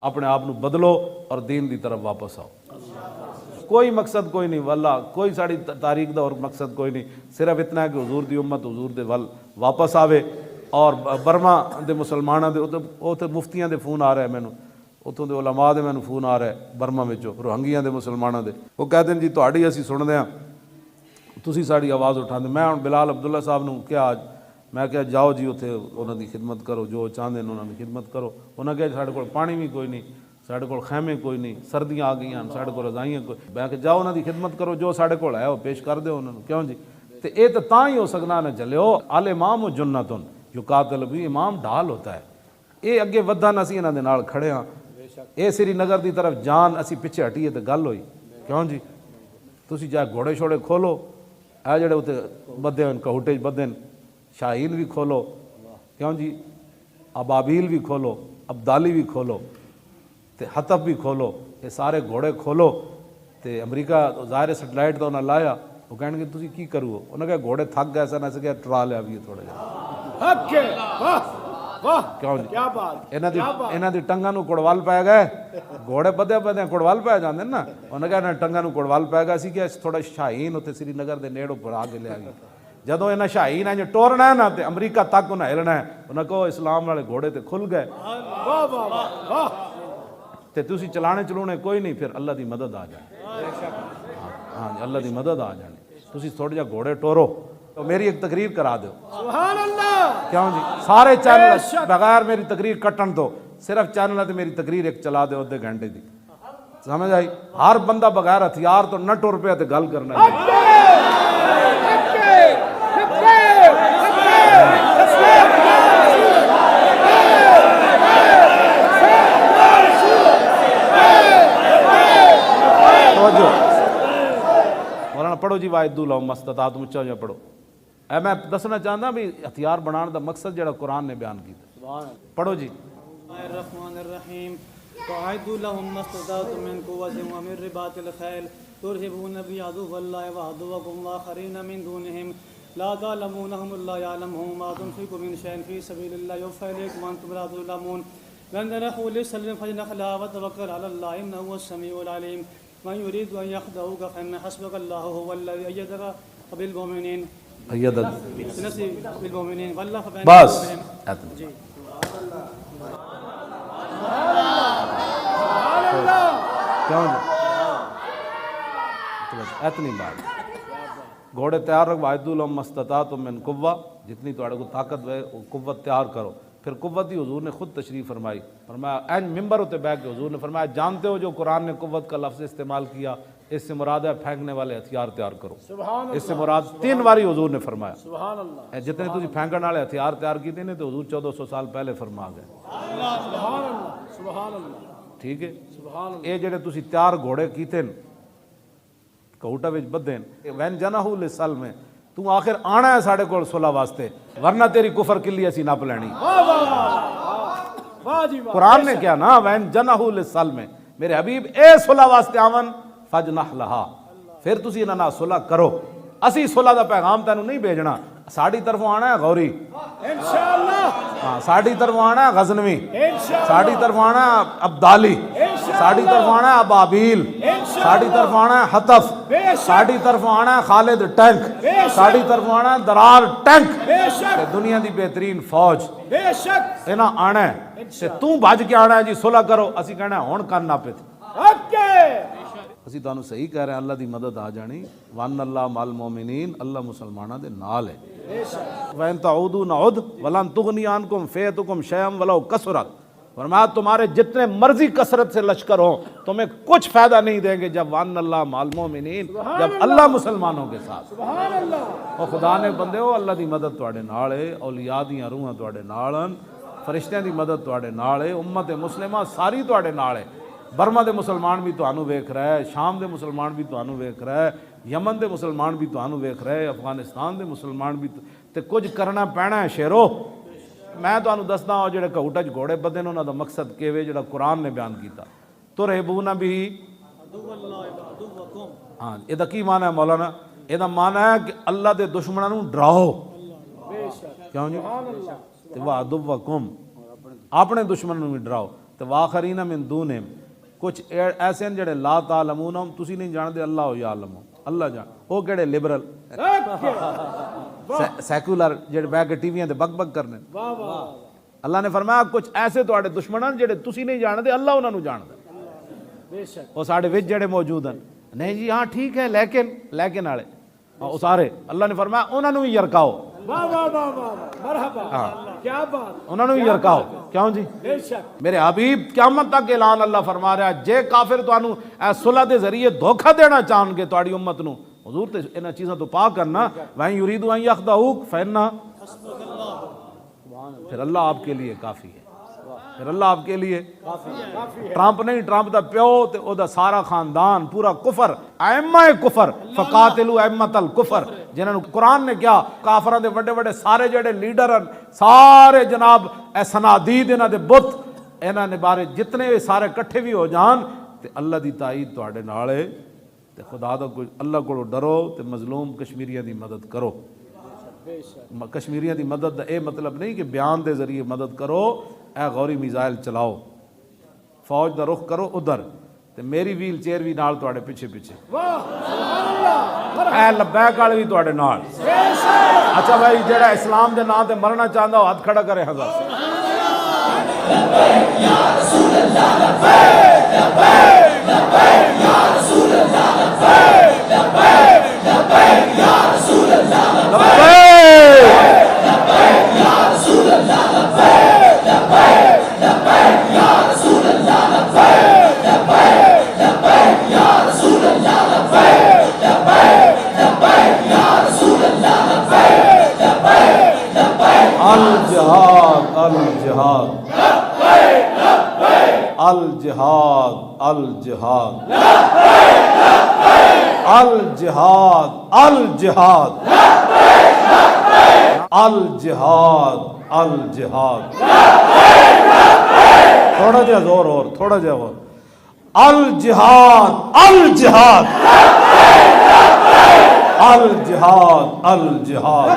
اپنے آپ نو بدلو اور دین دی طرف واپس آؤ. کوئی مقصد کوئی نہیں واللہ، کوئی ساری تاریخ دا اور مقصد کوئی نہیں، صرف اتنا ہے کہ حضور دی امت حضور دے ول واپس آوے. اور برما دے مسلمانوں دے اتنے مفتیاں دے فون آ رہا ہے مینوں، اتوں دے علماء دے مینوں فون آ رہا ہے برما وچوں روہنگیاں دے مسلمانوں دے، وہ کہتے ہیں جی تہاڈی اسی سنتے ہاں تسی ساڈی آواز اٹھاندے. میں ہن بلال عبداللہ صاحب نوں کیا آج میں کہا جاؤ جی اتنے انہوں دی خدمت کرو، جو چاہتے ہیں انہوں نے خدمت کرو. انہوں نے کہا ساڈے کول پانی بھی کوئی نہیں، ساڈے کول خیمے کوئی نہیں، سردیاں آ گئی ہیں ساڈے کول رضائیاں کوئی. میں کہ جاؤ انہوں دی خدمت کرو، جو ساڈے کول ہے وہ پیش کر دو انہوں نے. کیوں جی تے اے تاں ہی ہو سکنا نہ چلو الامام جنتن یقاتل بھی، امام ڈھال ہوتا ہے. اے اگے ودھن اسی انہاں دے نال کھڑے ہاں. اے سری نگر دی طرف جان اسی پیچھے ہٹیے تے گل ہوئی. کیوں جی تسی چاہے گھوڑے شوڑے کھولو، اے جڑے اتنے بدے ہیں کہوٹے بدے شاہین بھی کھولو، کیوں جی ابابیل بھی کھولو، ابدالی بھی کھولو تے حطب بھی کھولو، یہ سارے گھوڑے کھولو. تے امریکہ ظاہر سیٹلائٹ تو انہیں لایا، وہ کہنے کہ تسی کی کرو؟ انہوں نے کہا گھوڑے تھک گئے سن، ایسے کہ ٹرا لیا بھی تھوڑے جا. کیوں جی انہاں دی ٹنگاں نو کڑوال پے گئے، گھوڑے بدے بدے کڑوال پے جاندے نا. انہوں نے کہا انہاں ٹنگاں نو کڑوال پے گئے سی کہ تھوڑا شاہین اتنے سری نگر دے نیڑوں پر آ کے لیا گیا. جدوں انہاں شاہین ہے جو ٹورنا ہے نا تے امریکہ تک انہیں ہلنا ہے. انہوں نے کہا اسلام والے گھوڑے تے کھل گئے تے تسی چلانے چلونے کوئی نہیں، پھر اللہ دی مدد آ جائے. ہاں جی اللہ دی مدد آ جانی. تسی تھوڑے جا گھوڑے ٹورو تو میری ایک تقریر کرا دو. سبحان اللہ. کیوں جی سارے چینل بغیر میری تقریر کٹن تو صرف چینل تے میری تقریر ایک چلا دو ادھے گھنٹے دی. سمجھ آئی؟ ہر بندہ بغیر ہتھیار تو نہ ٹر پیا تے گل کرنا ہے. مولانا پڑھو جی واحد لہم مستطعتم اچھا جا پڑھو. میں دسنا چاہتا بھی ہتھیار بنانے دا مقصد جڑا قرآن نے بیان کیتا. پڑھو جی. الرحمن الرحیم وَأَعِدُّوا لَهُم مَّا اسْتَطَعْتُم مِّن قُوَّةٍ وَمِن رِّبَاطِ الْخَيْلِ تُرْهِبُونَ بِعَدُوِّ اللَّهِ وَعَدُوَّكُمْ وَآخَرِينَ مِن دُونِهِمْ لَا تَعْلَمُونَهُمُ اللَّهُ يَعْلَمُهُمْ وَمَا تُنفِقُوا مِن شَيْءٍ فِي سَبِيلِ اللَّهِ يُوفَّى إِلَيْكُمْ وَأَنتُمْ لَا تُظْلَمُونَ وَإِن تَنَحُوا لِلسَّلْمِ فَاجْنَحْ لَهَا وَتَوَكَّلْ عَلَى اللَّهِ إِنَّهُ هُوَ السَّمِيعُ الْعَلِيمُ مَن يُرِيدُ أَن يَخْدَعُوكَ فَإِنَّ حَسْبَكَ اللَّهُ هُوَ الَّذِي أَيَّدَكَ بِالْمُؤْمِنِينَ بالمؤمنين والله بس اتنی بات. گھوڑے تیار رکھو. وَأَعِدُّوا لَهُم مَّا اسْتَطَعْتُم مِّن قُوَّةٍ جتنی تہاڈے کو طاقت ہے وہ قوت تیار کرو. پھر قوت دی حضور نے خود تشریف فرمائی. فرمایا این ممبر ہوتے بیٹھ کے حضور نے فرمایا جانتے ہو جو قرآن نے قوت کا لفظ استعمال کیا اس سے مراد ہے پھینکنے والے ہتھیار تیار کرو. اس سے مراد 3 باری حضور نے فرمایا. سبحان اللہ. جتنے تسی پھینکن والے ہتھیار تیار کیتے نے تو حضور 1400 سال پہلے فرما گئے. سبحان اللہ سبحان اللہ. ٹھیک ہے. اے جڑے تسی تیار گھوڑے کیتے کہوٹا وچ بدے وین جنحوا للسلم تو آخر آنا ہے ساڈے کول صلح واسطے ورنہ تیری کفر کلی اسی نپ لینی. قرآن نے کیا نا وین جنحوا للسلم میرے حبیب اے صلح واسطے آون فجنح لہا پھر تسی انہاں نال صلح کرو. اسی صلح دا پیغام تینوں نہیں بھیجنا. ساڈی طرفوں آنا ہے غوری انشاءاللہ. ہاں ساڈی طرفوں آنا ہے غزنوی انشاءاللہ. ساڈی طرفوں آنا ہے ابدالی انشاءاللہ. ساڈی طرفوں آنا ہے ابابیل انشاءاللہ. ساڈی طرفوں آنا ہے حطف ساڈی طرفوں آنا ہے خالد ٹینک ساڈی طرفوں آنا ہے درار ٹینک. دنیا دی بہترین فوج بے شک انہاں آنا ہے تے تو بھج کے آنا ہے جی صلح کرو. اسی کہنا ہے ہن کن ناپے اسی تانوں صحیح کہہ رہے ہیں. اللہ دی مدد آ جانی. وَأَنَّ اللَّهَ مَعَ الْمُؤْمِنِينَ اللہ مسلماناں دے نال ہے. وَإِن تَعُودُوا نَعُدْ وَلَن تُغْنِيَ عَنكُمْ فِئَتُكُمْ شَيْئًا وَلَوْ كَثُرَتْ. فرمایا تمہارے جتنے مرضی کثرت سے لشکر ہوں تمہیں کچھ فائدہ نہیں دیں گے جب وَأَنَّ اللَّهَ مَعَ الْمُؤْمِنِينَ جب اللہ مسلمانوں کے ساتھ. سبحان اللہ. اور خدا نے بندے ہو اللہ دی مدد تواڈے نال ہے. اولیاء دیاں روحاں تواڈے نال ہن. فرشتیاں دی مدد تواڈے نال ہے. امت مسلمہ ساری تواڈے نال ہے. برما دے مسلمان بھی تانوں ویکھ رہا ہے. شام دے مسلمان بھی تانوں ویکھ رہا ہے. یمن دے مسلمان بھی تانوں ویکھ رہے. افغانستان دے مسلمان بھی تے کچھ کرنا پینا ہے شیرو. میں تانوں دسدا ہوں جڑے کہوٹا چ گھوڑے بدے نے انہاں دا مقصد کیویں جڑا قرآن نے بیان کیتا. ترہبون بھی ہاں یہ دا کی معنی ہے مولانا؟ یہ دا معنی ہے کہ اللہ دے دشمناں نوں ڈراؤ. کیوں جی وعدوکم اپنے دشمنوں بھی ڈراؤ. تو واخرین من دونہم کچھ ایسے ہیں جڑے لا تعلمونہم تسی نہیں جانتے اللہ یعلم اللہ جان وہ کہڑے لبرل سیکولر جڑے بیٹھ کے ٹی ویاں تے بک بک کرنے اللہ نے فرمایا کچھ ایسے تواڈے دشمن ہیں جڑے تسی نہیں جانتے اللہ انہاں نوں جاندا بے شک وہ ساڈے وچ جڑے موجود ہیں نہیں جی ہاں ٹھیک ہے لیکن والے وہ سارے اللہ نے فرمایا انہاں نوں بھی یرکاؤ واہ واہ واہ واہ مرحبا کیا بات انہوں نے بھی یرکاؤ کیوں جی بے شک میرے حبیب قیامت تک اعلان اللہ فرما رہا ہے جے کافر تانوں اے صلح دے ذریعے دھوکا دینا چاہن گے تہاڈی امت نو حضور تے انہاں چیزاں تو پاک کرنا وَإِن يُرِيدُوا أَن يَخْدَعُوكَ فَإِنَّ پھر اللہ آپ کے لیے کافی ہے پھر اللہ آپ کے لیے ٹرمپ نہیں ٹرمپ دا پیو تے او دا سارا خاندان پورا کفر ائمہ کفر فقاتلوا ائمۃ الکفر جنہاں نو قرآن نے کیا کافراں دے بڑے بڑے سارے جڑے لیڈر ہیں سارے جناب اے صنادید انہاں دے بت انہاں نے بارے جتنے سارے کٹھے بھی ہو جان تے اللہ دی تائید تواڈے نال ہے تے خدا دا کوئی اللہ کولوں ڈرو تے مظلوم کشمیریاں دی مدد کرو کشمیریاں دی مدد دا اے مطلب نہیں کہ بیان دے ذریعے مدد کرو اے غوری میزائل چلاؤ فوج دا رخ کرو ادھر تے میری ویل چیئر بھی نال تواڈے پیچھے پیچھے اے لبیک والے بھی تواڈے نال اچھا بھائی جڑا اسلام دے نام تے مرنا چاہندا ہو ہاتھ کھڑا کرے حضرت یا رسول اللہ لبیک لبیک لبیک یا رسول اللہ لبیک لبیک لبیک یا رسول اللہ لبیک لبیک یا رسول اللہ لبیک لبیک لبیک یا رسول اللہ لبیک لبیک لبیک یا رسول اللہ لبیک لبیک لبیک یا رسول اللہ لبیک لبیک لبیک الجہاد الجہاد الجہاد الجہاد الجہاد الجہاد الجہاد الجہاد تھوڑا جہا زور اور تھوڑا جہا اور الجہاد الجہاد الجہاد الجہاد